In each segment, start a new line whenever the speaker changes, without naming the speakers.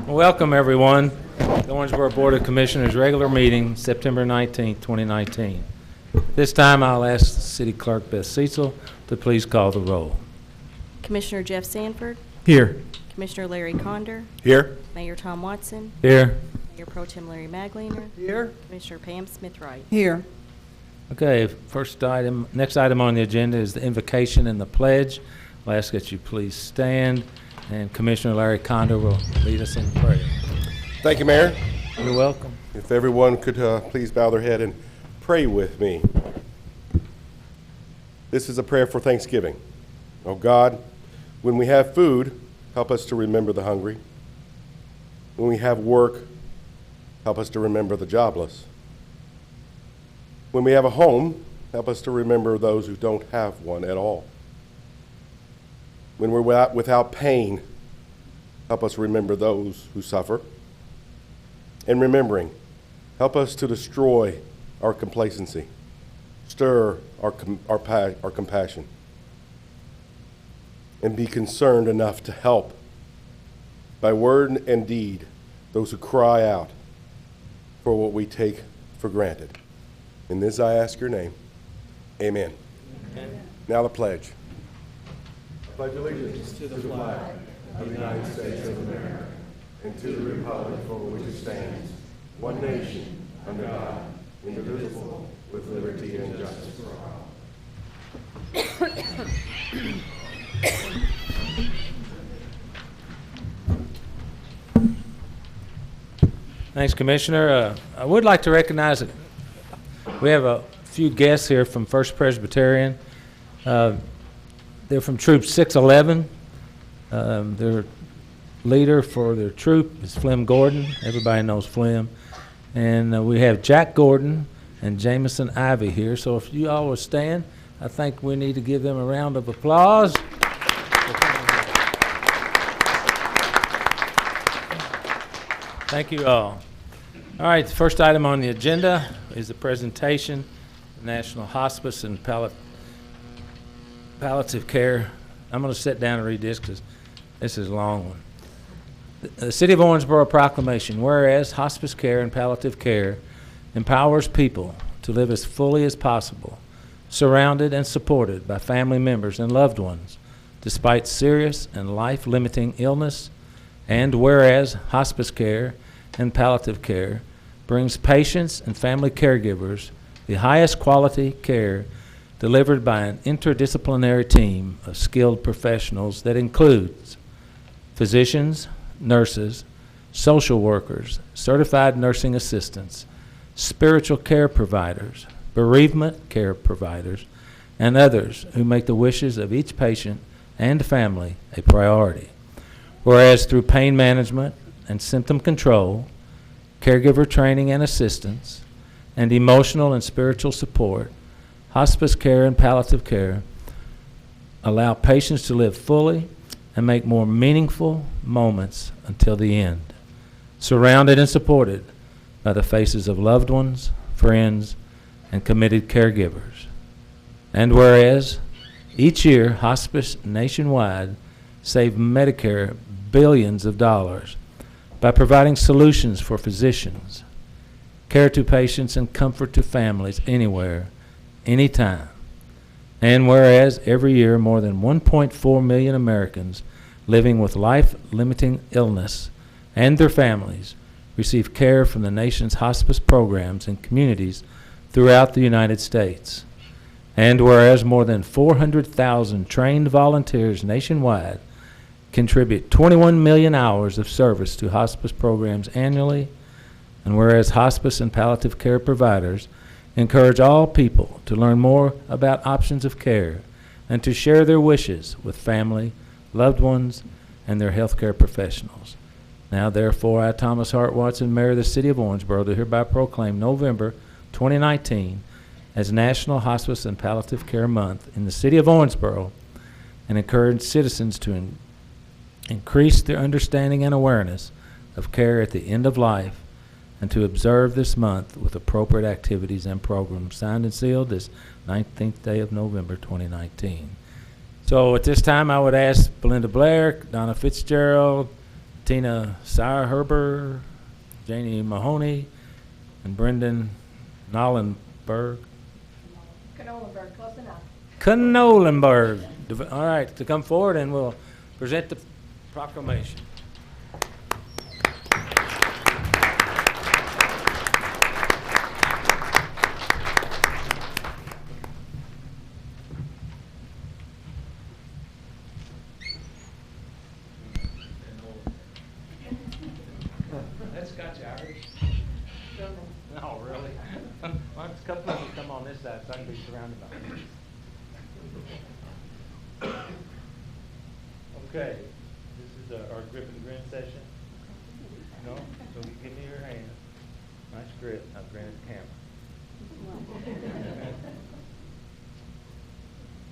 Welcome, everyone. The Owensboro Board of Commissioners regular meeting, September 19, 2019. This time, I'll ask City Clerk Beth Cecil to please call the roll.
Commissioner Jeff Sanford.
Here.
Commissioner Larry Conder.
Here.
Mayor Tom Watson.
Here.
Mayor Pro Tem Larry Magliner.
Here.
Commissioner Pam Smith-Wright.
Here.
Okay, next item on the agenda is the invocation and the pledge. I'll ask that you please stand, and Commissioner Larry Conder will lead us in prayer.
Thank you, Mayor.
You're welcome.
If everyone could please bow their head and pray with me. This is a prayer for Thanksgiving. Oh God, when we have food, help us to remember the hungry. When we have work, help us to remember the jobless. When we have a home, help us to remember those who don't have one at all. When we're without pain, help us remember those who suffer. And remembering, help us to destroy our complacency, stir our compassion, and be concerned enough to help by word and deed those who cry out for what we take for granted. In this I ask your name. Amen. Amen. Now the pledge. I pledge allegiance to the flag of the United States of America and to the republic for which it stands, one nation, under God, indivisible, with liberty and justice for all.
Thanks, Commissioner. I would like to recognize that we have a few guests here from First Presbyterian. They're from Troop 611. Their leader for their troop is Flem Gordon. Everybody knows Flem. And we have Jack Gordon and Jameson Ivy here. So if you all will stand, I think we need to give them a round of applause. Thank you all. All right, the first item on the agenda is the presentation of National Hospice and Palliative Care. I'm going to sit down and read this because this is a long one. The City of Owensboro proclamation, whereas hospice care and palliative care empowers people to live as fully as possible, surrounded and supported by family members and loved ones, despite serious and life-limiting illness, and whereas hospice care and palliative care brings patients and family caregivers the highest quality care delivered by an interdisciplinary team of skilled professionals that includes physicians, nurses, social workers, certified nursing assistants, spiritual care providers, bereavement care providers, and others who make the wishes of each patient and family a priority. Whereas through pain management and symptom control, caregiver training and assistance, and emotional and spiritual support, hospice care and palliative care allow patients to live fully and make more meaningful moments until the end, surrounded and supported by the faces of loved ones, friends, and committed caregivers. And whereas each year hospice nationwide save Medicare billions of dollars by providing solutions for physicians, care to patients, and comfort to families anywhere, anytime. And whereas every year more than 1.4 million Americans living with life-limiting illness and their families receive care from the nation's hospice programs in communities throughout the United States. And whereas more than 400,000 trained volunteers nationwide contribute 21 million hours of service to hospice programs annually, and whereas hospice and palliative care providers encourage all people to learn more about options of care and to share their wishes with family, loved ones, and their healthcare professionals. Now, therefore, I, Thomas Hart Watson, Mayor of the City of Owensboro, do hereby proclaim November 2019 as National Hospice and Palliative Care Month in the City of Owensboro, and encourage citizens to increase their understanding and awareness of care at the end of life, and to observe this month with appropriate activities and programs. Signed and sealed this 19th day of November 2019. So at this time, I would ask Belinda Blair, Donna Fitzgerald, Tina Sauerherber, Janie Mahoney, and Brendan Nollenberg.
Knolenberg, close enough.
Knolenberg. All right, to come forward and we'll present the proclamation. That's Scotch Irish. No, really. Why don't a couple of you come on this side so I can be surrounded by them. Okay, this is our grip and grin session. No? So you give me your hand. Nice grip. Now grin at the camera.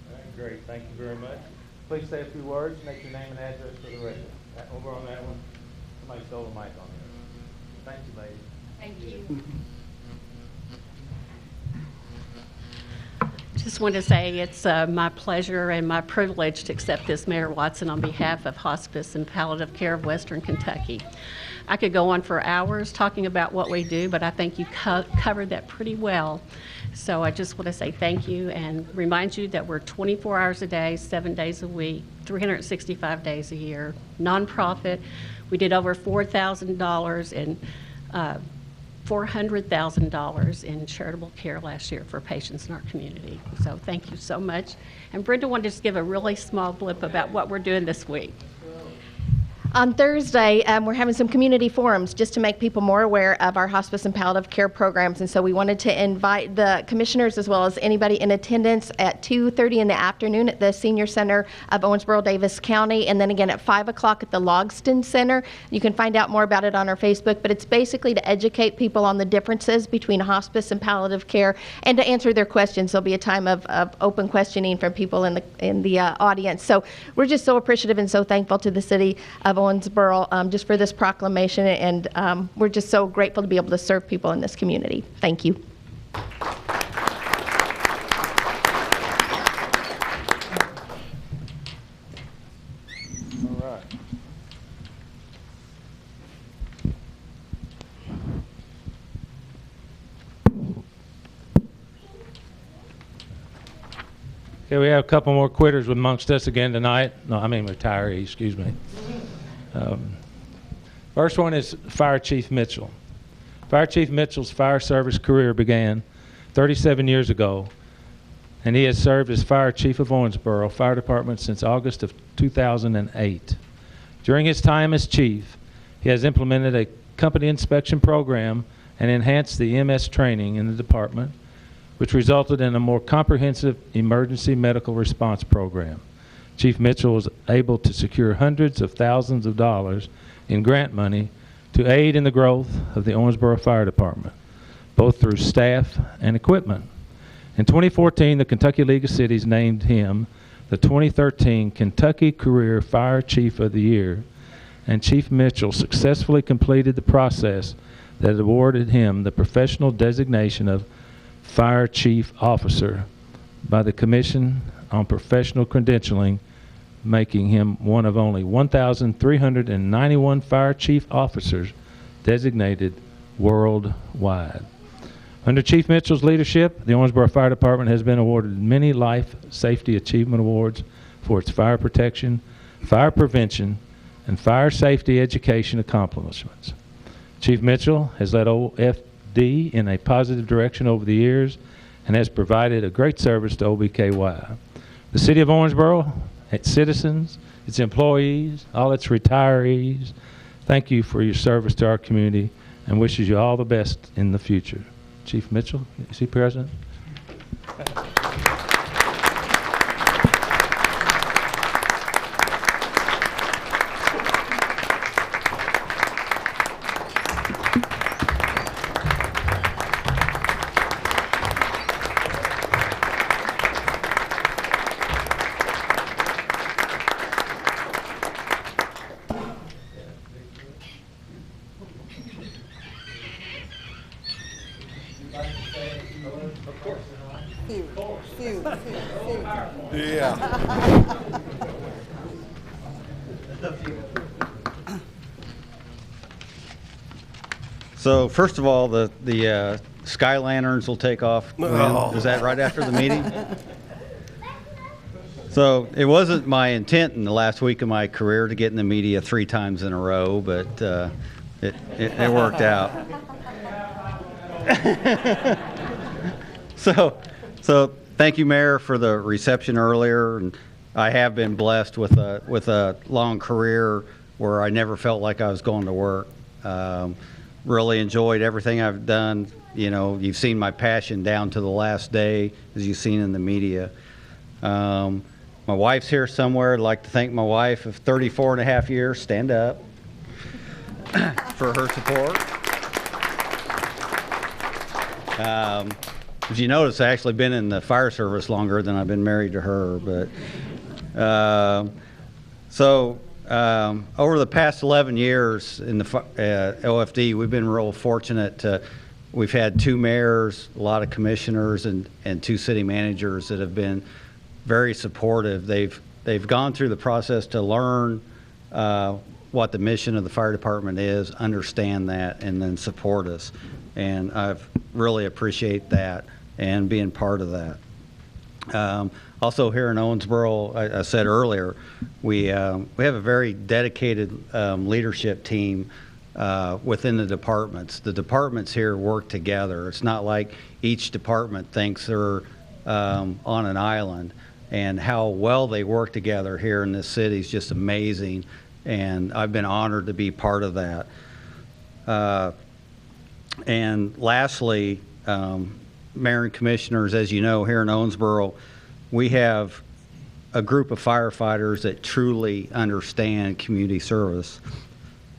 All right, great. Thank you very much. Please say a few words. Make your name and address for the record. Over on that one. Somebody stole the mic on there. Thank you, ladies.
Thank you.
Just want to say it's my pleasure and my privilege to accept this, Mayor Watson, on behalf of Hospice and Palliative Care of Western Kentucky. I could go on for hours talking about what we do, but I think you covered that pretty well. So I just want to say thank you and remind you that we're 24 hours a day, 7 days a week, 365 days a year, nonprofit. We did over $4,000 in $400,000 in charitable care last year for patients in our community. So thank you so much. And Brenda wanted to just give a really small blip about what we're doing this week.
On Thursday, we're having some community forums just to make people more aware of our hospice and palliative care programs. And so we wanted to invite the commissioners as well as anybody in attendance at 2:30 in the afternoon at the Senior Center of Owensboro, Davis County, and then again at 5 o'clock at the Logston Center. You can find out more about it on our Facebook, but it's basically to educate people on the differences between hospice and palliative care and to answer their questions. There'll be a time of open questioning from people in the audience. So we're just so appreciative and so thankful to the city of Owensboro just for this proclamation, and we're just so grateful to be able to serve people in this community. Thank you.
All right. Okay, we have a couple more quitters amongst us again tonight. No, I mean retirees, excuse me. First one is Fire Chief Mitchell. Fire Chief Mitchell's fire service career began 37 years ago, and he has served as Fire Chief of Owensboro Fire Department since August of 2008. During his time as Chief, he has implemented a company inspection program and enhanced the EMS training in the department, which resulted in a more comprehensive emergency medical response program. Chief Mitchell was able to secure hundreds of thousands of dollars in grant money to aid in the growth of the Owensboro Fire Department, both through staff and equipment. In 2014, the Kentucky League of Cities named him the 2013 Kentucky Career Fire Chief of the Year, and Chief Mitchell successfully completed the process that awarded him the professional designation of Fire Chief Officer by the Commission on Professional Credentialing, making him one of only 1,391 fire chief officers designated worldwide. Under Chief Mitchell's leadership, the Owensboro Fire Department has been awarded many Life Safety Achievement Awards for its fire protection, fire prevention, and fire safety education accomplishments. Chief Mitchell has led OFD in a positive direction over the years and has provided a great service to OBKY. The City of Owensboro, its citizens, its employees, all its retirees, thank you for your service to our community and wishes you all the best in the future. Chief Mitchell, is he present?
So first of all, the sky lanterns will take off. Is that right after the meeting? So it wasn't my intent in the last week of my career to get in the media 3 times in a row, but it worked out. So thank you, Mayor, for the reception earlier. And I have been blessed with a long career where I never felt like I was going to work. Really enjoyed everything I've done. You know, you've seen my passion down to the last day, as you've seen in the media. My wife's here somewhere. I'd like to thank my wife of 34 and a half years. Stand up for her support. As you notice, I've actually been in the fire service longer than I've been married to her. But over the past 11 years in the OFD, we've been real fortunate. We've had 2 mayors, a lot of commissioners, and 2 city managers that have been very supportive. They've gone through the process to learn what the mission of the fire department is, understand that, and then support us. And I really appreciate that and being part of that. Also here in Owensboro, I said earlier, we have a very dedicated leadership team within the departments. The departments here work together. It's not like each department thinks they're on an island. And how well they work together here in this city is just amazing. And I've been honored to be part of that. And lastly, Mayor and Commissioners, as you know, here in Owensboro, we have a group of firefighters that truly understand community service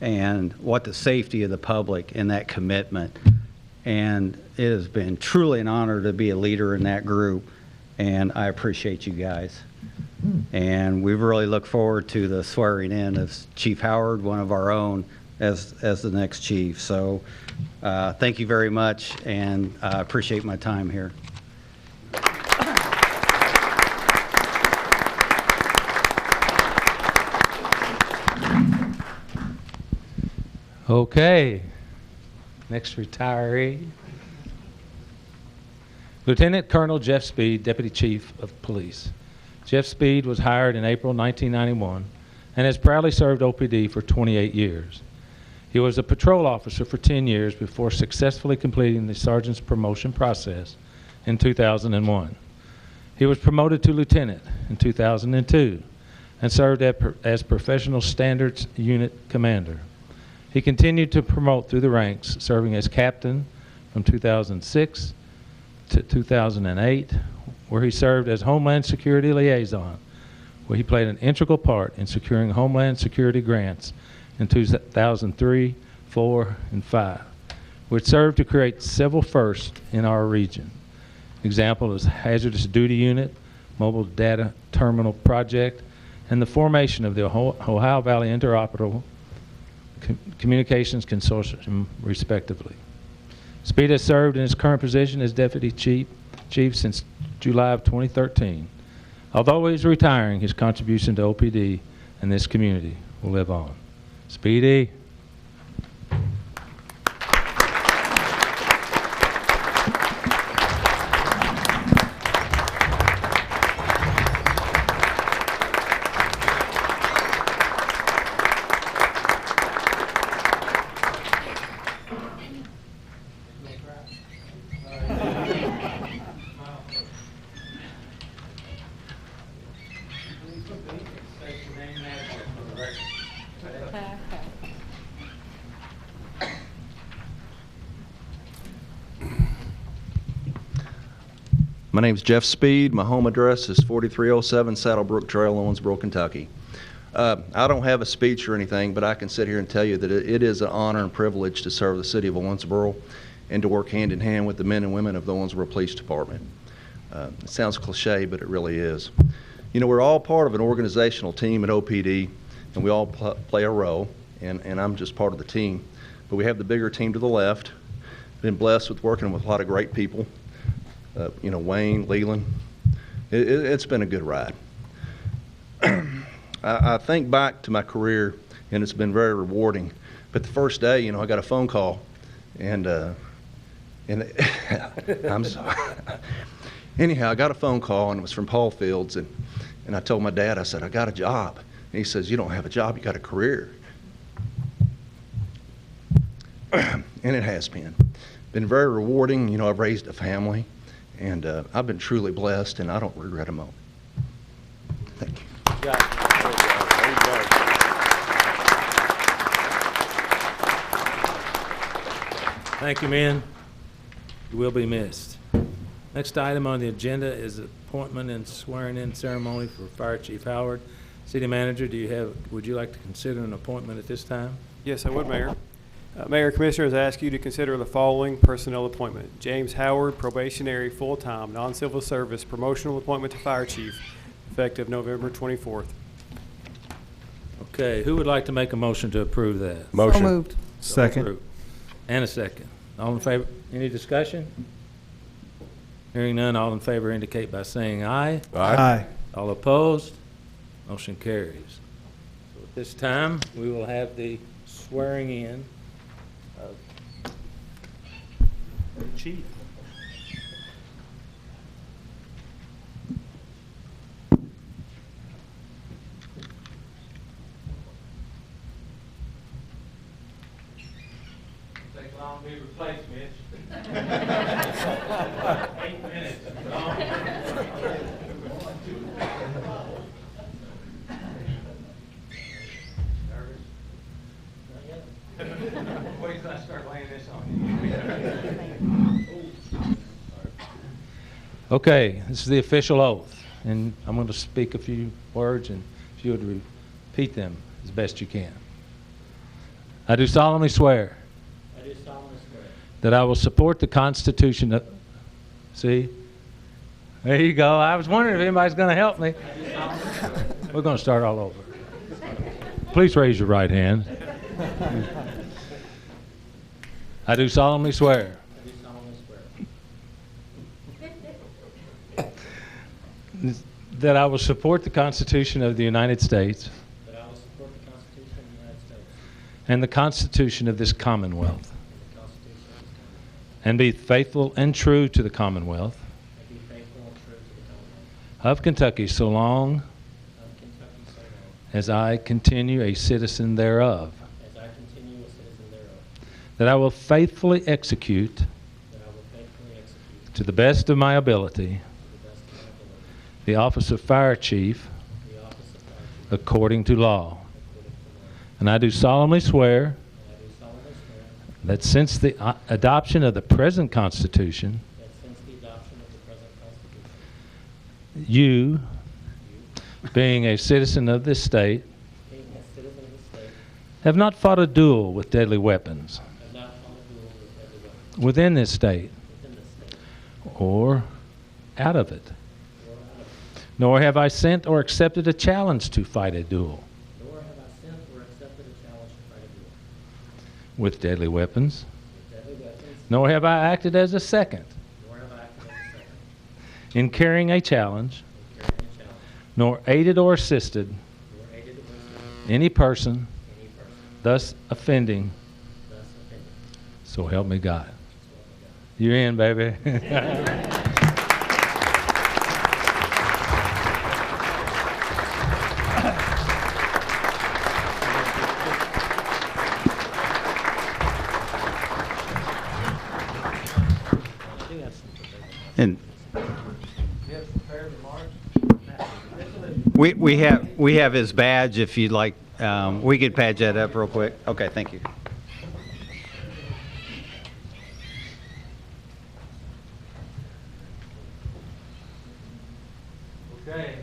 and what the safety of the public and that commitment. And it has been truly an honor to be a leader in that group. And I appreciate you guys. And we really look forward to the swearing in of Chief Howard, one of our own, as the next chief. So thank you very much, and I appreciate my time here.
Okay. Next retiree. Lieutenant Colonel Jeff Speed, Deputy Chief of Police. Jeff Speed was hired in April 1991 and has proudly served OPD for 28 years. He was a patrol officer for 10 years before successfully completing the sergeant's promotion process in 2001. He was promoted to lieutenant in 2002 and served as Professional Standards Unit Commander. He continued to promote through the ranks, serving as captain from 2006 to 2008, where he served as Homeland Security Liaison, where he played an integral part in securing Homeland Security grants in 2003, 4, and 5, which served to create several firsts in our region. Example is Hazardous Duty Unit, Mobile Data Terminal Project, and the formation of the Ohio Valley Interoperable Communications Consortium, respectively. Speed has served in his current position as Deputy Chief since July of 2013. Although he is retiring, his contribution to OPD and this community will live on. Speedy.
My name is Jeff Speed. My home address is 4307 Saddlebrook Trail, Owensboro, Kentucky. I don't have a speech or anything, but I can sit here and tell you that it is an honor and privilege to serve the city of Owensboro and to work hand in hand with the men and women of the Owensboro Police Department. It sounds cliche, but it really is. You know, we're all part of an organizational team at OPD, and we all play a role, and I'm just part of the team. But we have the bigger team to the left. Been blessed with working with a lot of great people. You know, Wayne, Leland. It's been a good ride. I think back to my career, and it's been very rewarding. But the first day, you know, I got a phone call, And I'm sorry. Anyhow, I got a phone call, and it was from Paul Fields, and I told my dad, I said, I got a job. And he says, you don't have a job, you got a career. And it has been very rewarding. You know, I've raised a family, and I've been truly blessed, and I don't regret a moment. Thank you.
Thank you, men. You will be missed. Next item on the agenda is appointment and swearing-in ceremony for Fire Chief Howard. City Manager, would you like to consider an appointment at this time?
Yes, I would, Mayor. Mayor, Commissioners, I ask you to consider the following personnel appointment. James Howard, probationary, full-time, non-civil service, promotional appointment to Fire Chief, effective November 24th.
Okay, who would like to make a motion to approve that?
Motion.
So moved.
Second. Approved. And a second. All in favor? Any discussion? Hearing none, all in favor indicate by saying aye.
Aye.
All opposed? Motion carries. So at this time, we will have the swearing in of the chief. Take long to be replaced, Mitch. 8 minutes. Wait till I start laying this on you. Okay, this is the official oath, and I'm going to speak a few words, and if you would repeat them as best you can. I do solemnly swear.
I do solemnly swear
That I will support the Constitution of... See? There you go. I was wondering if anybody's going to help me. We're going to start all over. Please raise your right hand. I do solemnly swear.
I do solemnly swear
That I will support the Constitution of the United States
that I will support the Constitution of the United States
and the Constitution of this Commonwealth,
and the Constitution of this Commonwealth,
and be faithful and true to the Commonwealth
and be faithful and true to the Commonwealth
of Kentucky so long
of Kentucky so long
as I continue a citizen thereof.
as I continue a citizen thereof,
That I will faithfully execute
that I will faithfully execute
to the best of my ability
to the best of my ability
the office of Fire Chief
the office of Fire Chief
according to law.
according to law.
And I do solemnly swear
And I do solemnly swear
that since the adoption of the present Constitution,
that since the adoption of the present Constitution,
you, being a citizen of this state,
being a citizen of the state,
have not fought a duel with deadly weapons
have not fought a duel with deadly weapons
within this state
within this state
or out of it,
or out of it,
nor have I sent or accepted a challenge to fight a duel
nor have I sent or accepted a challenge to fight a duel
with deadly weapons,
with deadly weapons,
nor have I acted as a second
nor have I acted as a second
in carrying a challenge,
in carrying a challenge,
nor aided or assisted
nor aided or assisted
any person
any person
thus offending,
thus offended.
so help me God.
So help me God.
You're in, baby.
And we have his badge if you'd like. We could patch that up real quick. Okay, thank you.
Okay.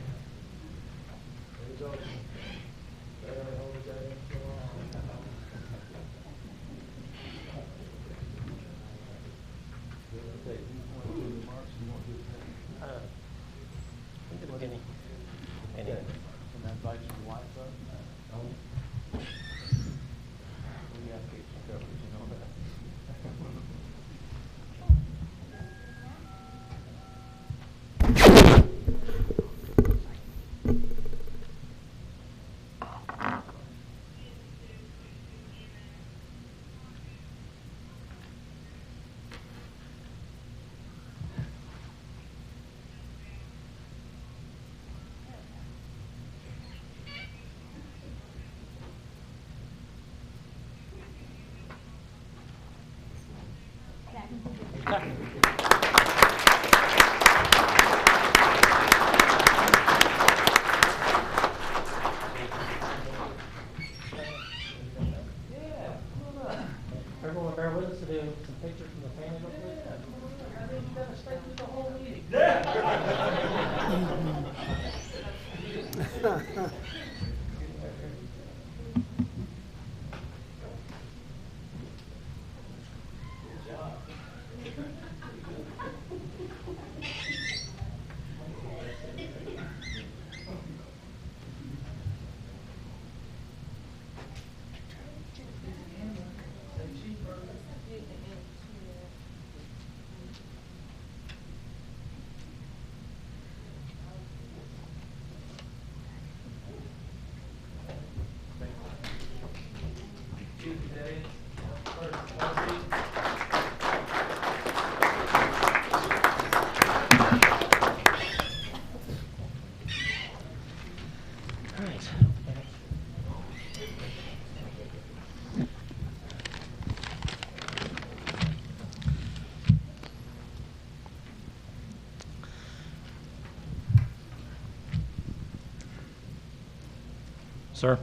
sir.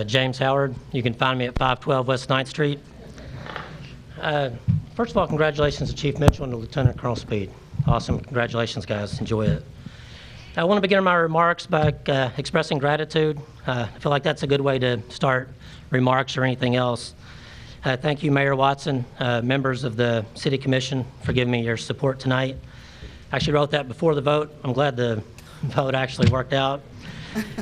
James Howard. You can find me at 512 West 9th Street. First of all, congratulations to Chief Mitchell and to Lieutenant Colonel Speed. Awesome. Congratulations, guys. Enjoy it. I want to begin my remarks by expressing gratitude. I feel like that's a good way to start remarks or anything else. Thank you, Mayor Watson, members of the City Commission, for giving me your support tonight. I actually wrote that before the vote. I'm glad the vote actually worked out.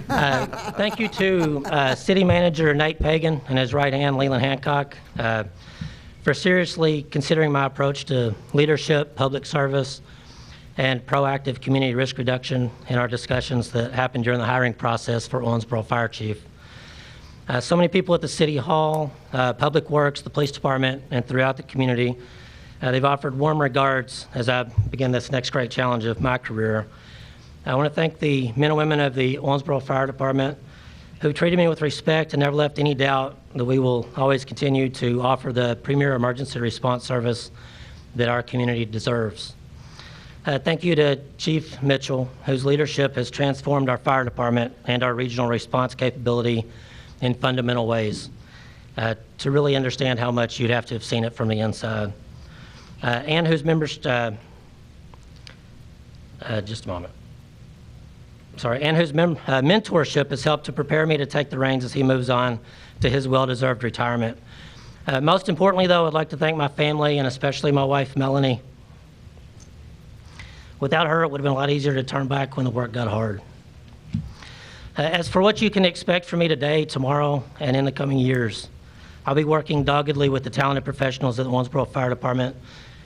Thank you to City Manager Nate Pagan and his right hand, Leland Hancock, for seriously considering my approach to leadership, public service, and proactive community risk reduction in our discussions that happened during the hiring process for Owensboro Fire Chief. So many people at the City Hall, Public Works, the Police Department, and throughout the community, they've offered warm regards as I begin this next great challenge of my career. I want to thank the men and women of the Owensboro Fire Department who treated me with respect and never left any doubt that we will always continue to offer the premier emergency response service that our community deserves. Thank you to Chief Mitchell, whose leadership has transformed our fire department and our regional response capability in fundamental ways. To really understand how much you'd have to have seen it from the inside. And whose members, just a moment. Sorry, and whose mentorship has helped to prepare me to take the reins as he moves on to his well-deserved retirement. Most importantly, though, I'd like to thank my family and especially my wife, Melanie. Without her, it would have been a lot easier to turn back when the work got hard. As for what you can expect from me today, tomorrow, and in the coming years, I'll be working doggedly with the talented professionals at the Owensboro Fire Department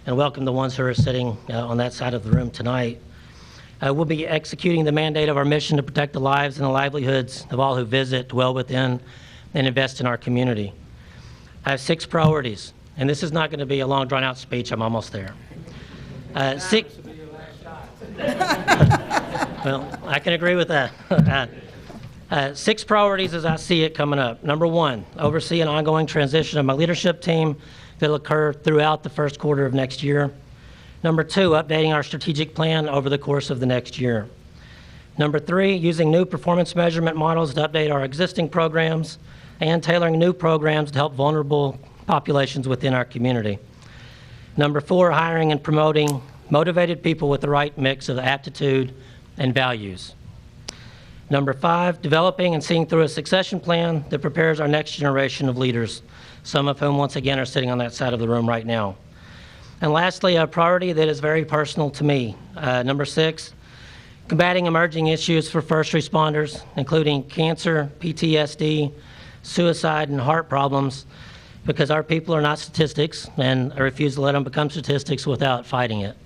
and welcome the ones who are sitting on that side of the room tonight. We'll be executing the mandate of our mission to protect the lives and the livelihoods of all who visit, dwell within, and invest in our community. I have 6 priorities, and this is not going to be a long, drawn-out speech. I'm almost there. 6. Well, I can agree with that. 6 priorities as I see it coming up. Number 1, oversee an ongoing transition of my leadership team that will occur throughout the first quarter of next year. Number 2, updating our strategic plan over the course of the next year. Number 3, using new performance measurement models to update our existing programs and tailoring new programs to help vulnerable populations within our community. Number 4, hiring and promoting motivated people with the right mix of aptitude and values. Number 5, developing and seeing through a succession plan that prepares our next generation of leaders, some of whom once again are sitting on that side of the room right now. And lastly, a priority that is very personal to me. Number 6, combating emerging issues for first responders, including cancer, PTSD, suicide, and heart problems, because our people are not statistics, and I refuse to let them become statistics without fighting it.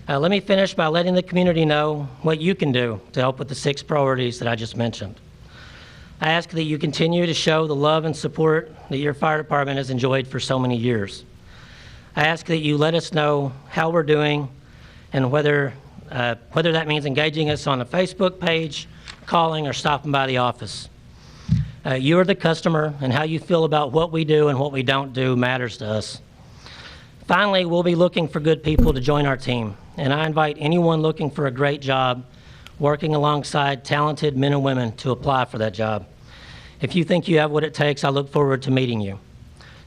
Let me finish by letting the community know what you can do to help with the 6 priorities that I just mentioned. I ask that you continue to show the love and support that your fire department has enjoyed for so many years. I ask that you let us know how we're doing and whether that means engaging us on a Facebook page, calling, or stopping by the office. You are the customer, and how you feel about what we do and what we don't do matters to us. Finally, we'll be looking for good people to join our team, and I invite anyone looking for a great job working alongside talented men and women to apply for that job. If you think you have what it takes, I look forward to meeting you.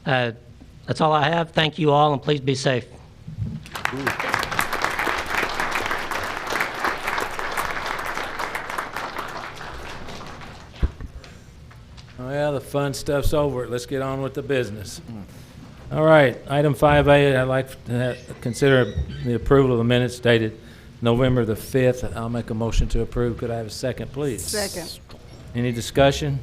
That's all I have. Thank you all, and please be safe.
Well, the fun stuff's over. Let's get on with the business. All right, item 5A, I'd like to consider the approval of the minutes dated November the 5th. I'll make a motion to approve. Could I have a second, please?
Second.
Any discussion?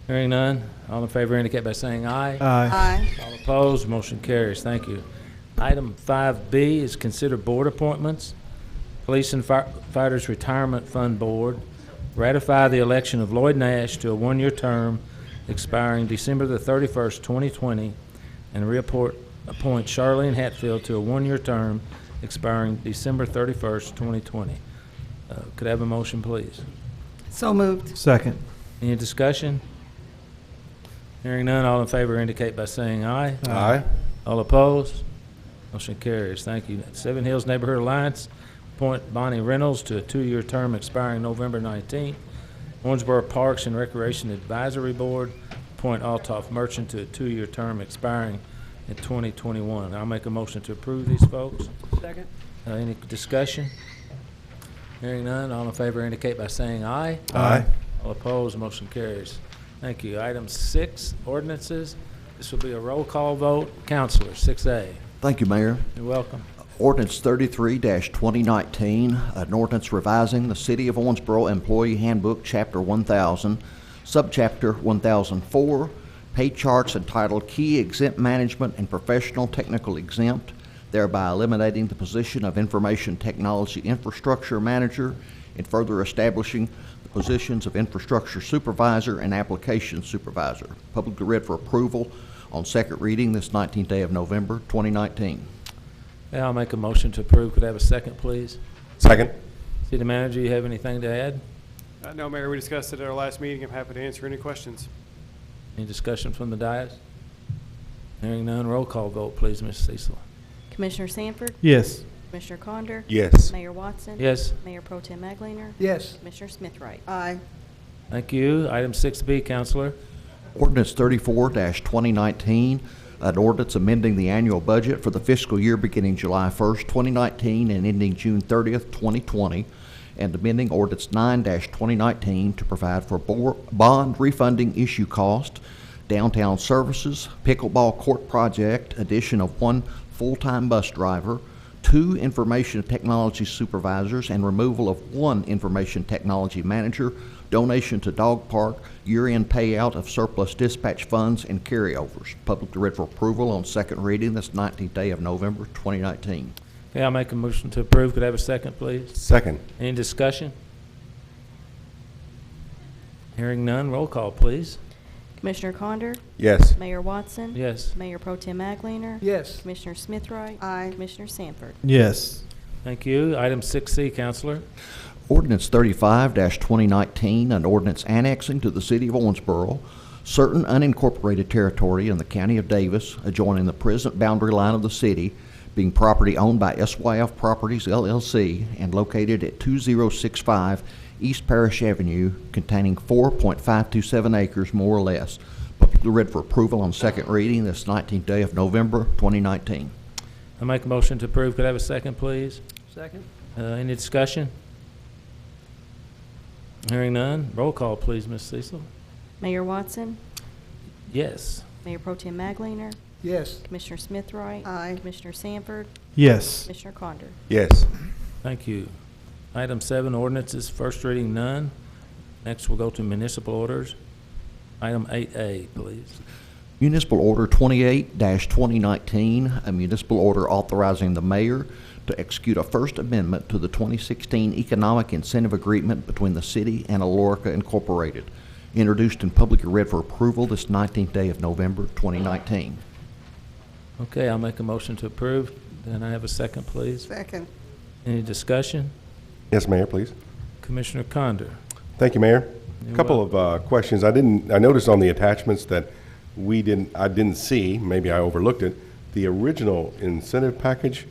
Hearing none. All in favor indicate by saying aye.
Aye.
All opposed, motion carries. Thank you. Item 5B is consider board appointments. Police and Firefighters Retirement Fund Board. Ratify the election of Lloyd Nash to a 1-year term expiring December the 31st, 2020, and appoint Charlene Hatfield to a 1-year term expiring December 31st, 2020. Could I have a motion, please?
So moved.
Second.
Any discussion? Hearing none, all in favor indicate by saying aye.
Aye.
All opposed? Motion carries. Thank you. Seven Hills Neighborhood Alliance, appoint Bonnie Reynolds to a 2-year term expiring November 19th, Owensboro Parks and Recreation Advisory Board, appoint Altoff Merchant to a 2-year term expiring in 2021. I'll make a motion to approve these folks.
Second.
Any discussion? Hearing none, all in favor indicate by saying aye.
Aye.
All opposed, motion carries. Thank you. Item 6, ordinances. This will be a roll call vote. Councilor, 6A.
Thank you, Mayor.
You're welcome.
Ordinance 33-2019, an ordinance revising the City of Owensboro Employee Handbook, Chapter 1000, Subchapter 1004, pay charts entitled Key Exempt Management and Professional Technical Exempt, thereby eliminating the position of Information Technology Infrastructure Manager and further establishing the positions of Infrastructure Supervisor and Application Supervisor. Publicly read for approval on second reading this 19th day of November, 2019.
Yeah, I'll make a motion to approve. Could I have a second, please?
Second.
City Manager, you have anything to add?
No, Mayor, we discussed it at our last meeting. I'm happy to answer any questions.
Any discussion from the dais? Hearing none, roll call vote, please, Ms. Cecil.
Commissioner Sanford,
Yes.
Commissioner Condor,
Yes.
Mayor Watson.
Yes.
Mayor Pro Tem Magliner,
Yes.
Commissioner Smith-Wright.
Aye.
Thank you. Item 6B, Councilor.
Ordinance 34-2019, an ordinance amending the annual budget for the fiscal year beginning July 1st, 2019 and ending June 30th, 2020, and amending Ordinance 9-2019 to provide for bond refunding issue cost, downtown services, pickleball court project, addition of 1 full-time bus driver, 2 information technology supervisors, and removal of 1 information technology manager, donation to dog park, year-end payout of surplus dispatch funds and carryovers. Publicly read for approval on second reading this 19th day of November, 2019.
Okay, I'll make a motion to approve. Could I have a second, please?
Second.
Any discussion? Hearing none, roll call, please.
Commissioner Condor,
Yes.
Mayor Watson.
Yes.
Mayor Pro Tem Magliner.
Yes.
Commissioner Smith-Wright.
Aye.
Commissioner Sanford.
Yes.
Thank you. Item 6C, Councilor.
Ordinance 35-2019, an ordinance annexing to the City of Owensboro certain unincorporated territory in the County of Davis adjoining the present boundary line of the city, being property owned by SYF Properties, LLC, and located at 2065 East Parish Avenue, containing 4.527 acres, more or less. Publicly read for approval on second reading this 19th day of November, 2019.
I make a motion to approve. Could I have a second, please?
Second.
Any discussion? Hearing none, roll call, please, Ms. Cecil.
Mayor Watson.
Yes.
Mayor Pro Tem Magliner.
Yes.
Commissioner Smith-Wright.
Aye.
Commissioner Sanford.
Yes.
Commissioner Condor.
Yes.
Thank you. Item 7, ordinances, first reading none. Next, we'll go to municipal orders. Item 8A, please.
Municipal Order 28-2019, a municipal order authorizing the mayor to execute a First Amendment to the 2016 Economic Incentive Agreement between the city and Alorica Incorporated, introduced and publicly read for approval this 19th day of November, 2019.
Okay, I'll make a motion to approve. Then I have a second, please.
Second.
Any discussion?
Yes, Mayor, please.
Commissioner Condor.
Thank you, Mayor.
You're
A couple of questions. I noticed on the attachments that I didn't see, maybe I overlooked it, the original incentive package.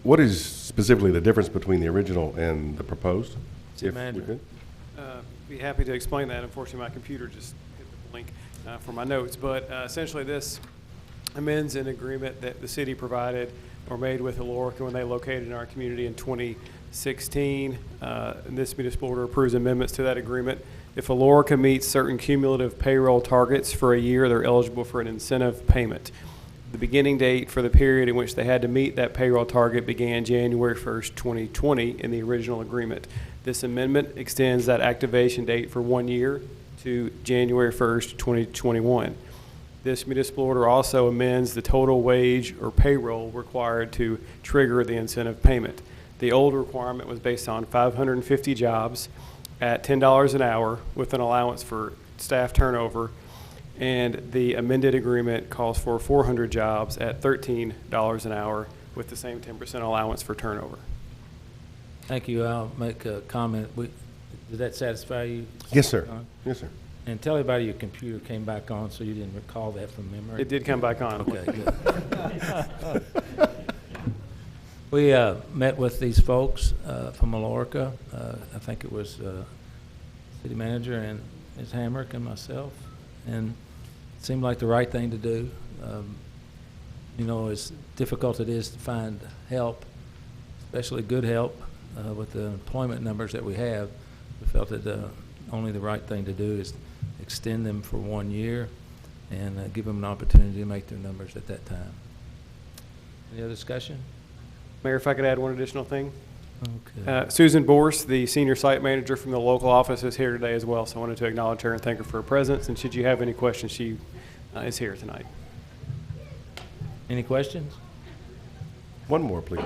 What is specifically the difference between the original and the proposed?
City
If we
Manager.
could?
Be happy to explain that. Unfortunately, my computer just hit the blink for my notes. But essentially, this amends an agreement that the city provided or made with Alorica when they located in our community in 2016. And this municipal order approves amendments to that agreement. If Alorica meets certain cumulative payroll targets for a year, they're eligible for an incentive payment. The beginning date for the period in which they had to meet that payroll target began January 1st, 2020 in the original agreement. This amendment extends that activation date for 1 year to January 1st, 2021. This municipal order also amends the total wage or payroll required to trigger the incentive payment. The old requirement was based on 550 jobs at $10 an hour with an allowance for staff turnover, and the amended agreement calls for 400 jobs at $13 an hour with the same 10% allowance for turnover.
Thank you. I'll make a comment. Did that satisfy you?
Yes, sir.
Senator?
Yes, sir.
And tell everybody your computer came back on, so you didn't recall that from memory.
It did come back on.
Okay, good. We met with these folks from Alorica. I think it was city manager and Ms. Hamrick and myself, and it seemed like the right thing to do. You know, as difficult it is to find help, especially good help, with the employment numbers that we have, we felt that only the right thing to do is extend them for 1 year and give them an opportunity to make their numbers at that time. Any other discussion?
Mayor, if I could add one additional thing.
Okay.
Susan Borst, the senior site manager from the local office, is here today as well, so I wanted to acknowledge her and thank her for her presence, and should you have any questions, she is here tonight.
Any questions?
One more, please.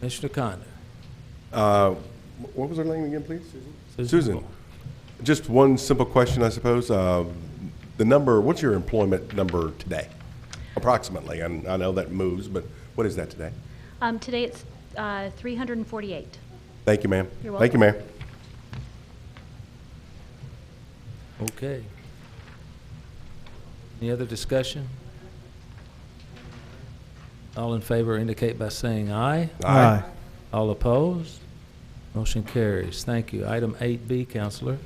Mr. Condon.
What was her name again, please?
Susan.
Just one simple question, I suppose. The number, what's your employment number today, approximately? And I know that moves, but what is that today?
Today it's 348.
Thank you, ma'am.
You're
Thank you,
welcome.
Mayor.
Okay. Any other discussion? All in favor indicate by saying aye.
Aye.
All opposed? Motion carries. Thank you. Item 8B, Councilor.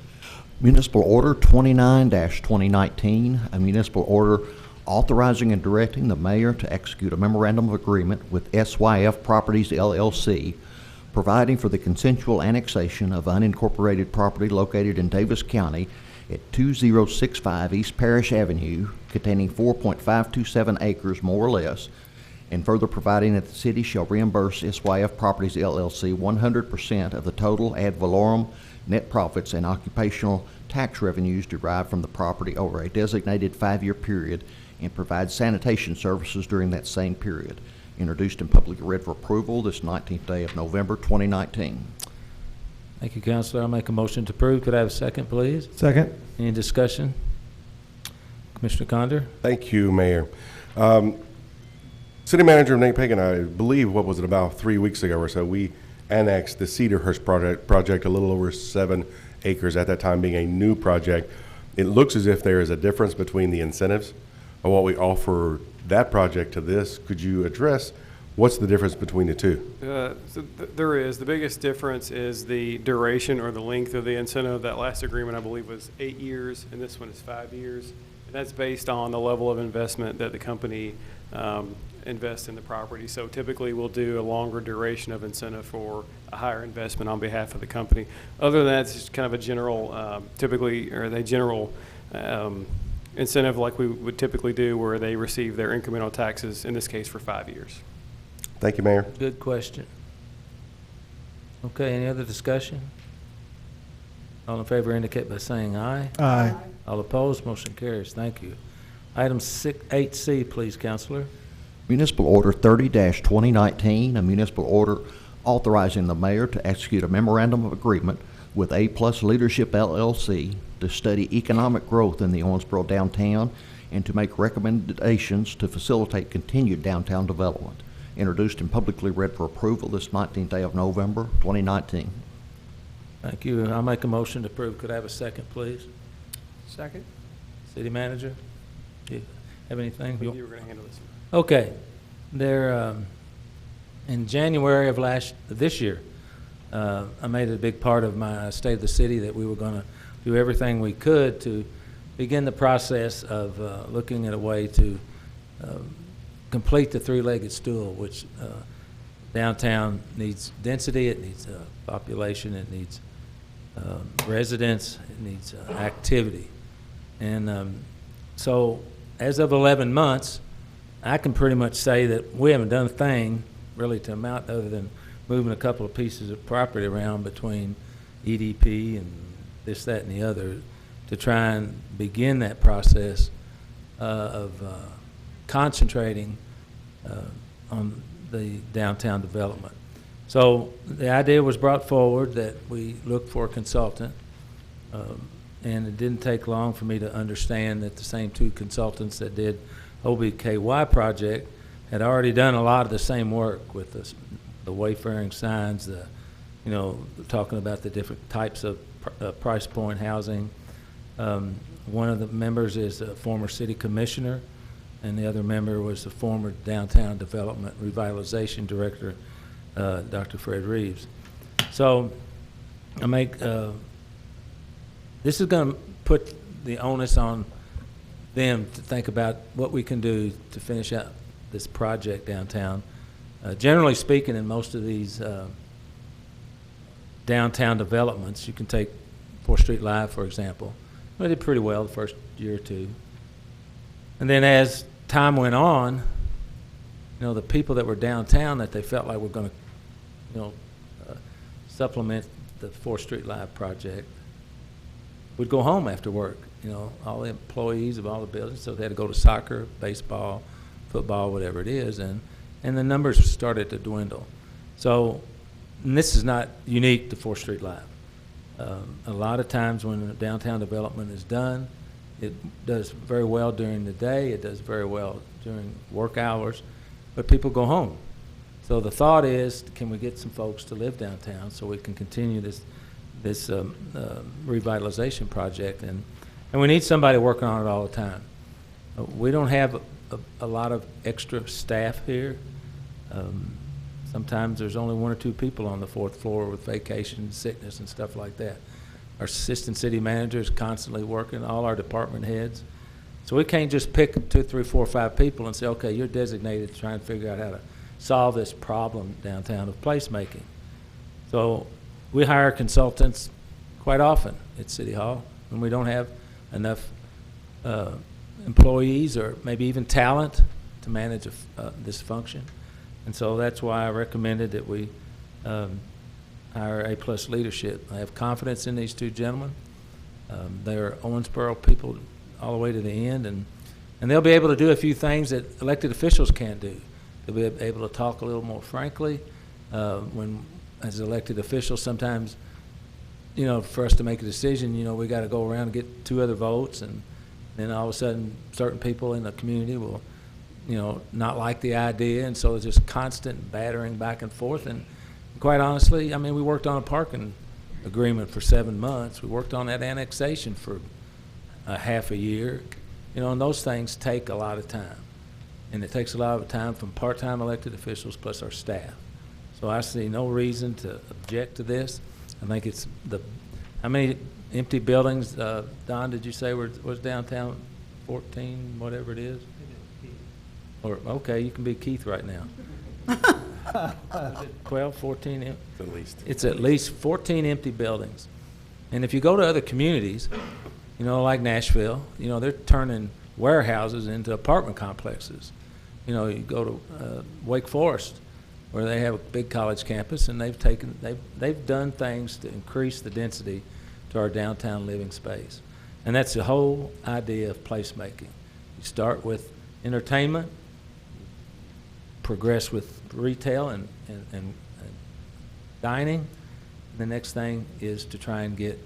Municipal Order 29-2019, a municipal order authorizing and directing the mayor to execute a memorandum of agreement with SYF Properties LLC, providing for the consensual annexation of unincorporated property located in Davis County at 2065 East Parish Avenue, containing 4.527 acres more or less, and further providing that the city shall reimburse SYF Properties LLC 100% of the total ad valorem net profits and occupational tax revenues derived from the property over a designated 5-year period and provide sanitation services during that same period. Introduced and publicly read for approval this 19th day of November 2019.
Thank you, Councilor. I'll make a motion to approve. Could I have a second, please?
Second.
Any discussion? Commissioner Condor?
Thank you, Mayor. City Manager Nate Pagan, I believe, what was it, about 3 weeks ago or so, we annexed the Cedarhurst project a little over 7 acres, at that time being a new project. It looks as if there is a difference between the incentives of what we offer that project to this. Could you address what's the difference between the two?
There is. The biggest difference is the duration or the length of the incentive. That last agreement, I believe, was 8 years, and this one is 5 years. And that's based on the level of investment that the company invest in the property. So typically we'll do a longer duration of incentive for a higher investment on behalf of the company. Other than that, it's just kind of a general, general incentive like we would typically do, where they receive their incremental taxes, in this case for 5 years.
Thank you, Mayor.
Good question. Okay, any other discussion? All in favor indicate by saying aye.
Aye.
All opposed, motion carries. Thank you. Item 8C, please, Councilor.
Municipal Order 30-2019, a municipal order authorizing the mayor to execute a memorandum of agreement with A+ Leadership LLC to study economic growth in the Owensboro downtown and to make recommendations to facilitate continued downtown development. Introduced and publicly read for approval this 19th day of November 2019.
Thank you. I'll make a motion to approve. Could I have a second, please?
Second?
City Manager, do you have anything?
You were going to handle this one.
Okay. There, in January of this year, I made it a big part of my State of the City that we were going to do everything we could to begin the process of looking at a way to complete the three-legged stool, which downtown needs density, it needs population, it needs residents, it needs activity. And so as of 11 months, I can pretty much say that we haven't done a thing really to amount other than moving a couple of pieces of property around between EDP and this, that, and the other to try and begin that process of concentrating on the downtown development. So the idea was brought forward that we look for a consultant, and it didn't take long for me to understand that the same two consultants that did OBKY project had already done a lot of the same work with the wayfaring signs, talking about the different types of price point housing. One of the members is a former city commissioner, and the other member was the former downtown development revitalization director, Dr. Fred Reeves. So I make this is going to put the onus on them to think about what we can do to finish out this project downtown. Generally speaking, in most of these downtown developments, you can take 4th Street Live, for example. They did pretty well the first year or two. And then as time went on, you know, the people that were downtown that they felt like were going to, you know, supplement the 4th Street Live project would go home after work. You know, all the employees of all the buildings, so they had to go to soccer, baseball, football, whatever it is, and the numbers started to dwindle. So, and this is not unique to 4th Street Live. A lot of times when downtown development is done, it does very well during the day, it does very well during work hours, but people go home. So the thought is, can we get some folks to live downtown so we can continue this revitalization project? And we need somebody working on it all the time. We don't have a lot of extra staff here. Sometimes there's only 1 or 2 people on the 4th floor with vacation, sickness, and stuff like that. Our assistant city manager is constantly working, all our department heads. So we can't just pick 2, 3, 4, 5 people and say, okay, you're designated to try and figure out how to solve this problem downtown of placemaking. So we hire consultants quite often at City Hall when we don't have enough employees or maybe even talent to manage this function. And so that's why I recommended that we hire A+ leadership. I have confidence in these 2 gentlemen. They're Owensboro people all the way to the end, and they'll be able to do a few things that elected officials can't do. They'll be able to talk a little more frankly. When, as elected officials, sometimes, you know, for us to make a decision, you know, we got to go around and get 2 other votes, and then all of a sudden certain people in the community will, you know, not like the idea, and so it's just constant battering back and forth. And quite honestly, I mean, we worked on a parking agreement for 7 months. We worked on that annexation for half a year, you know, and those things take a lot of time. And it takes a lot of time from part-time elected officials plus our staff. So I see no reason to object to this. I think it's how many empty buildings, Don, did you say was downtown? 14, whatever it is? Or, okay, you can be Keith right now. 12, 14?
At least.
It's at least 14 empty buildings. And if you go to other communities, you know, like Nashville, you know, they're turning warehouses into apartment complexes. You know, you go to Wake Forest, where they have a big college campus, and they've done things to increase the density to our downtown living space. And that's the whole idea of placemaking. You start with entertainment, progress with retail and dining. The next thing is to try and get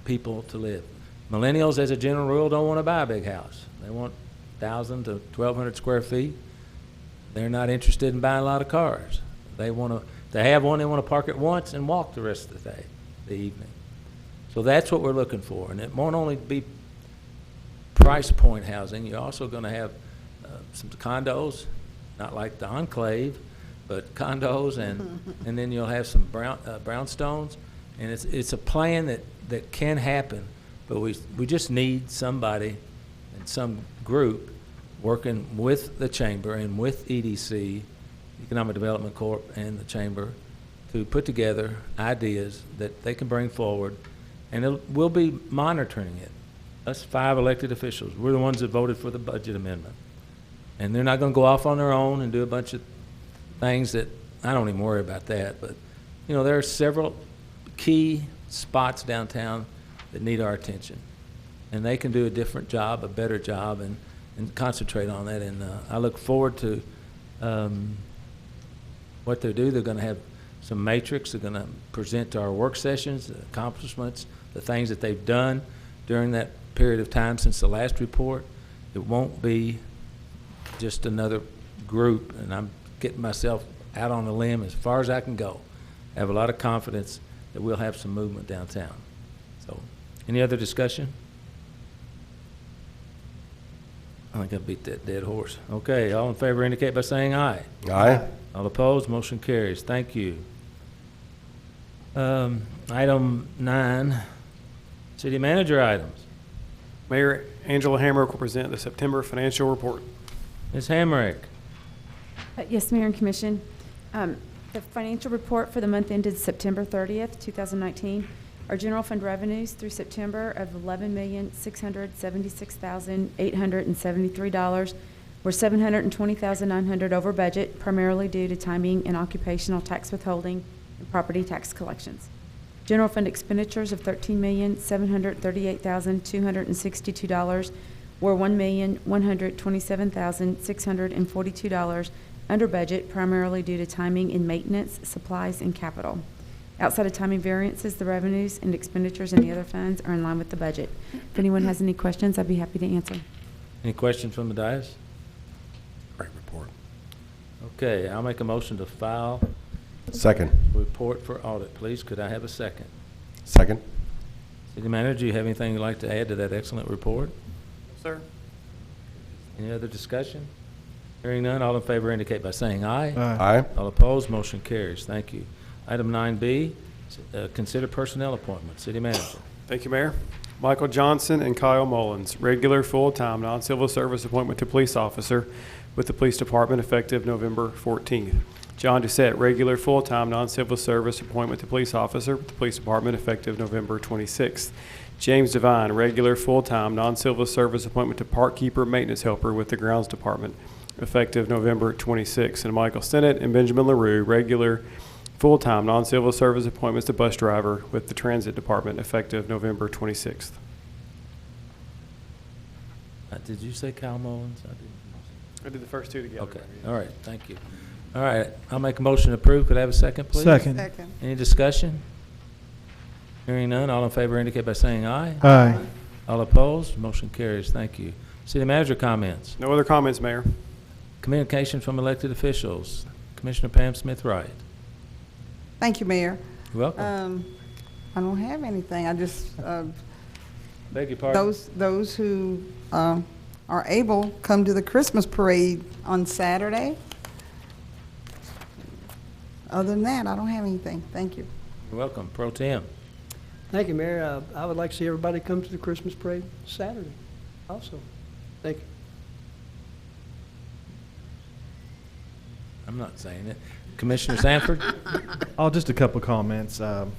people to live. Millennials, as a general rule, don't want to buy a big house. They want 1,000 to 1,200 square feet. They're not interested in buying a lot of cars. They want to, if they have one, they want to park it once and walk the rest of the day, the evening. So that's what we're looking for. And it won't only be price point housing. You're also going to have some condos, not like the Enclave, but condos, and then you'll have some brownstones. And it's a plan that can happen, but we just need somebody and some group working with the Chamber and with EDC, Economic Development Corp., and the Chamber to put together ideas that they can bring forward, and we'll be monitoring it. Us 5 elected officials, we're the ones that voted for the budget amendment. And they're not going to go off on their own and do a bunch of things that, I don't even worry about that, but, you know, there are several key spots downtown that need our attention. And they can do a different job, a better job, and concentrate on that. And I look forward to what they do. They're going to have some matrix. They're going to present to our work sessions, the accomplishments, the things that they've done during that period of time since the last report. It won't be just another group, and I'm getting myself out on a limb as far as I can go. I have a lot of confidence that we'll have some movement downtown. So, any other discussion? I think I beat that dead horse. Okay, all in favor indicate by saying aye.
Aye.
All opposed, motion carries. Thank you. Item 9, City manager items.
Mayor Angela Hamrick will present the September financial report.
Ms. Hamrick.
Yes, Mayor and Commission. The financial report for the month ended September 30th, 2019. Our general fund revenues through September of $11,676,873 were $720,900 over budget, primarily due to timing and occupational tax withholding and property tax collections. General fund expenditures of $13,738,262 were $1,127,642 under budget, primarily due to timing in maintenance, supplies, and capital. Outside of timing variances, the revenues and expenditures in the other funds are in line with the budget. If anyone has any questions, I'd be happy to answer.
Any questions from the dais?
Great report.
Okay, I'll make a motion to file
Second.
report for audit, please. Could I have a second?
Second.
City manager, do you have anything you'd like to add to that excellent report?
Sir?
Any other discussion? Hearing none, all in favor indicate by saying aye.
Aye.
All opposed, motion carries. Thank you. Item 9B, consider personnel appointment. City manager.
Thank you, Mayor. Michael Johnson and Kyle Mullins, regular full-time non-civil service appointment to police officer with the police department effective November 14th. John Doucette, regular full-time non-civil service appointment to police officer with the police department effective November 26th. James Devine, regular full-time non-civil service appointment to park keeper maintenance helper with the grounds department effective November 26th. And Michael Sennett and Benjamin LaRue, regular full-time non-civil service appointments to bus driver with the transit department effective November 26th.
Did you say Kyle Mullins? I didn't.
I did the first two together.
Okay, all right, thank you. All right, I'll make a motion to approve. Could I have a second, please?
Second.
Any discussion? Hearing none, all in favor indicate by saying aye.
Aye.
All opposed, motion carries. Thank you. City manager comments.
No other comments, Mayor.
Communication from elected officials. Commissioner Pam Smith-Wright.
Thank you, Mayor.
You're welcome.
I don't have anything. I just,
Beg your pardon?
those who are able, come to the Christmas parade on Saturday. Other than that, I don't have anything. Thank you.
You're welcome. Pro Tem.
Thank you, Mayor. I would like to see everybody come to the Christmas parade Saturday also. Thank you.
I'm not saying it. Commissioner Sanford?
Oh, just a couple of comments. Of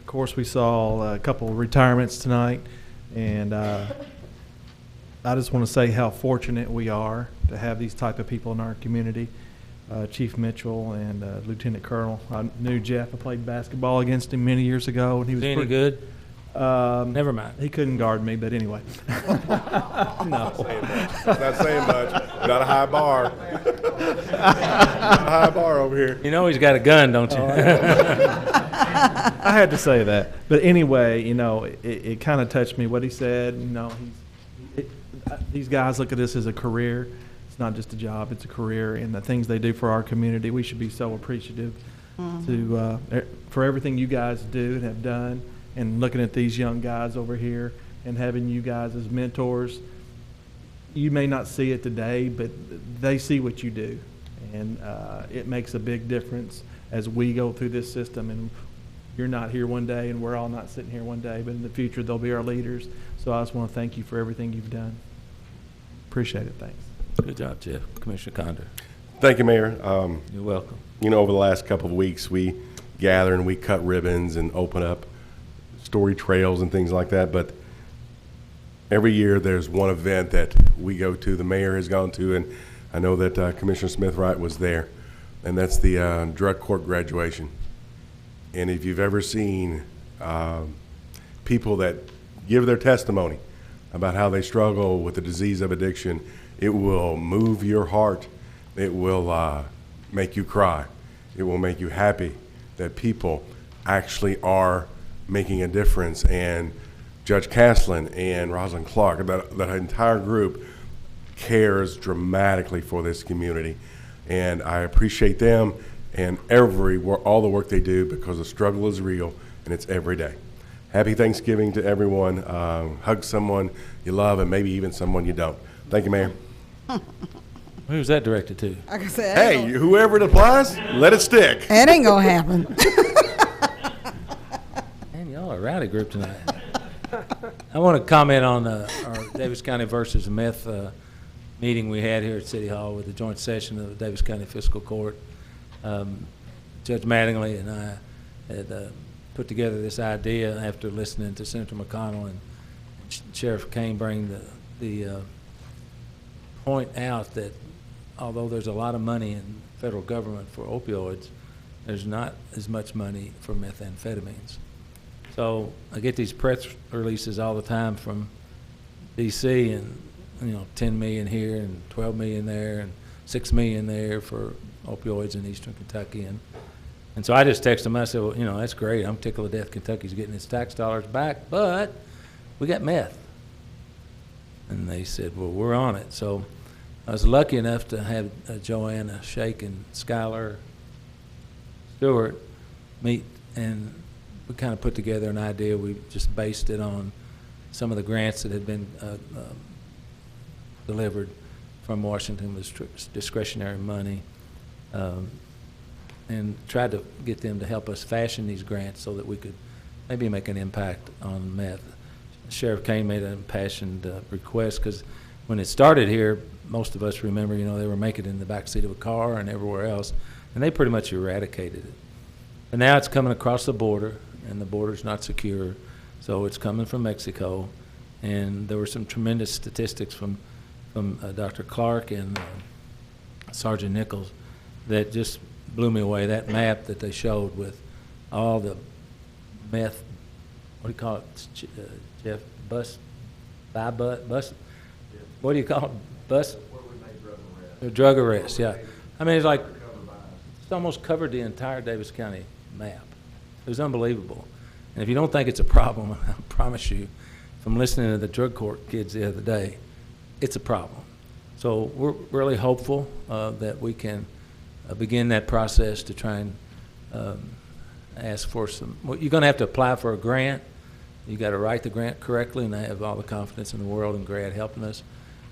course, we saw a couple of retirements tonight, and I just want to say how fortunate we are to have these type of people in our community. Chief Mitchell and Lieutenant Colonel. I knew Jeff. I played basketball against him many years ago, and he was
Any
pretty
good? Never mind.
He couldn't guard me, but anyway. No.
Not saying much. Not a high bar. Not a high bar over here.
You know he's got a gun, don't you?
I had to say that. But anyway, you know, it kind of touched me what he said. You know, these guys look at this as a career. It's not just a job, it's a career. And the things they do for our community, we should be so appreciative for everything you guys do and have done. And looking at these young guys over here and having you guys as mentors, you may not see it today, but they see what you do. And it makes a big difference as we go through this system. And you're not here one day, and we're all not sitting here one day, but in the future, they'll be our leaders. So I just want to thank you for everything you've done. Appreciate it. Thanks.
Good job, Jeff. Commissioner Condor.
Thank you, Mayor.
You're welcome.
You know, over the last couple of weeks, we gather and we cut ribbons and open up story trails and things like that. But every year there's one event that we go to, the mayor has gone to, and I know that Commissioner Smith-Wright was there, and that's the drug court graduation. And if you've ever seen people that give their testimony about how they struggle with the disease of addiction, it will move your heart. It will make you cry. It will make you happy that people actually are making a difference. And Judge Caslin and Rosalind Clark, that entire group cares dramatically for this community. And I appreciate them and all the work they do, because the struggle is real and it's every day. Happy Thanksgiving to everyone. Hug someone you love and maybe even someone you don't. Thank you, Mayor.
Who's that directed to?
Like I said,
Hey, whoever it applies, let it stick.
it ain't gonna happen.
Man, y'all are a rowdy group tonight. I want to comment on our Davis County versus meth meeting we had here at City Hall with the joint session of the Davis County Fiscal Court. Judge Mattingly and I had put together this idea after listening to Senator McConnell and Sheriff Kane bring the point out that although there's a lot of money in federal government for opioids, there's not as much money for methamphetamines. So I get these press releases all the time from DC, and 10 million here and 12 million there and 6 million there for opioids in eastern Kentucky. And so I just texted them. I said, well, that's great. I'm tickled to death Kentucky's getting its tax dollars back, but we got meth. And they said, well, we're on it. So I was lucky enough to have Joanna Shake and Skylar Stewart meet, and we kind of put together an idea. We just based it on some of the grants that had been delivered from Washington with discretionary money, and tried to get them to help us fashion these grants so that we could maybe make an impact on meth. Sheriff Kane made an impassioned request, because when it started here, most of us remember, they were making it in the backseat of a car and everywhere else, and they pretty much eradicated it. But now it's coming across the border, and the border's not secure, so it's coming from Mexico. And there were some tremendous statistics from Dr. Clark and Sergeant Nichols that just blew me away. That map that they showed with all the meth, what do you call it, Jeff? Bus? What do you call it? Bus? Drug arrest, yeah. I mean, it's almost covered the entire Davis County map. It was unbelievable. And if you don't think it's a problem, I promise you, from listening to the drug court kids the other day, it's a problem. So we're really hopeful that we can begin that process to try and ask for some. Well, you're going to have to apply for a grant. You got to write the grant correctly, and I have all the confidence in the world in Grad helping us.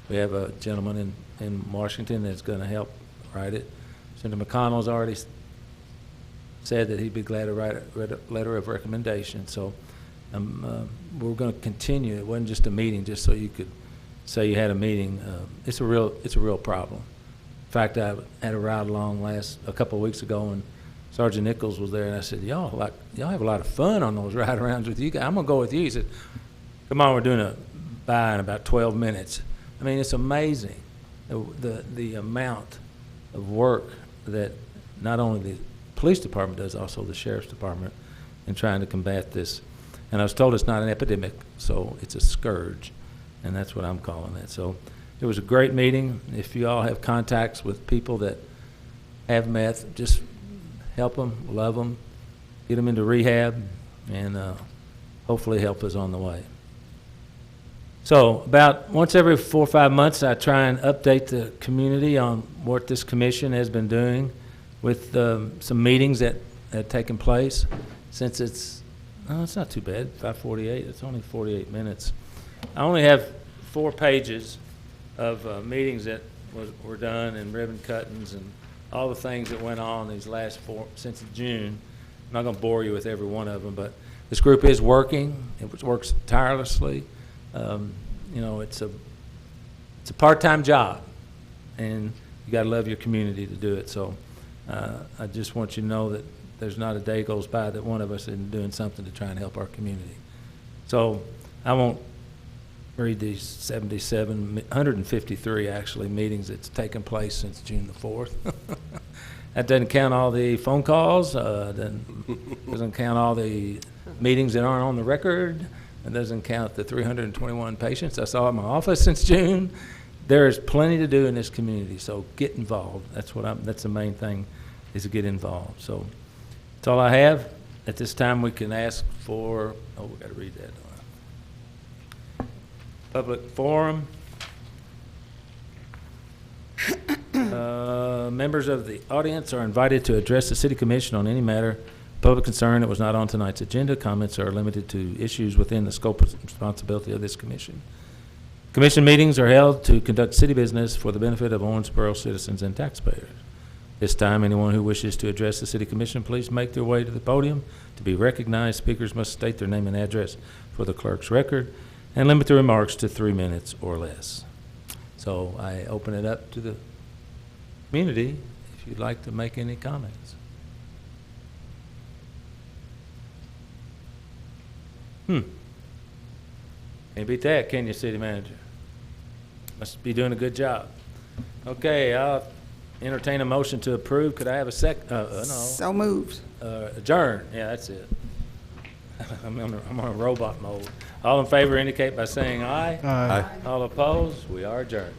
We have a gentleman in Washington that's going to help write it. Senator McConnell's already said that he'd be glad to write a letter of recommendation. So we're going to continue. It wasn't just a meeting just so you could say you had a meeting. It's a real problem. In fact, I had a ride along a couple of weeks ago, and Sergeant Nichols was there, and I said, y'all have a lot of fun on those ride arounds with you guys. I'm going to go with you. He said, come on, we're doing a buy in about 12 minutes. I mean, it's amazing the amount of work that not only the police department does, also the sheriff's department in trying to combat this. And I was told it's not an epidemic, so it's a scourge, and that's what I'm calling it. So it was a great meeting. If you all have contacts with people that have meth, just help them, love them, get them into rehab, and hopefully help us on the way. So about once every 4 or 5 months, I try and update the community on what this commission has been doing with some meetings that have taken place. Since it's not too bad, 5:48, it's only 48 minutes. I only have 4 pages of meetings that were done, and ribbon cuttings and all the things that went on these last since June. I'm not going to bore you with every one of them, but this group is working. It works tirelessly. It's a part-time job, and you got to love your community to do it. So I just want you to know that there's not a day goes by that one of us isn't doing something to try and help our community. So I won't read these 153 actually meetings that's taken place since June the 4th. That doesn't count all the phone calls, doesn't count all the meetings that aren't on the record. It doesn't count the 321 patients I saw in my office since June. There is plenty to do in this community, so get involved. That's the main thing, is to get involved. So that's all I have. At this time, we can ask for, we got to read that. Public forum. Members of the audience are invited to address the City Commission on any matter of public concern that was not on tonight's agenda. Comments are limited to issues within the scope of responsibility of this commission. Commission meetings are held to conduct city business for the benefit of Owensboro citizens and taxpayers. This time, anyone who wishes to address the city commission, please make their way to the podium. To be recognized, speakers must state their name and address for the clerk's record and limit their remarks to 3 minutes or less. So I open it up to the community if you'd like to make any comments. Can't beat that, can you, city manager? Must be doing a good job. Okay, I'll entertain a motion to approve. Could I have a
So moved.
adjourn? Yeah, that's it. I'm on a robot mode. All in favor indicate by saying aye.
Aye.
All opposed? We are adjourned.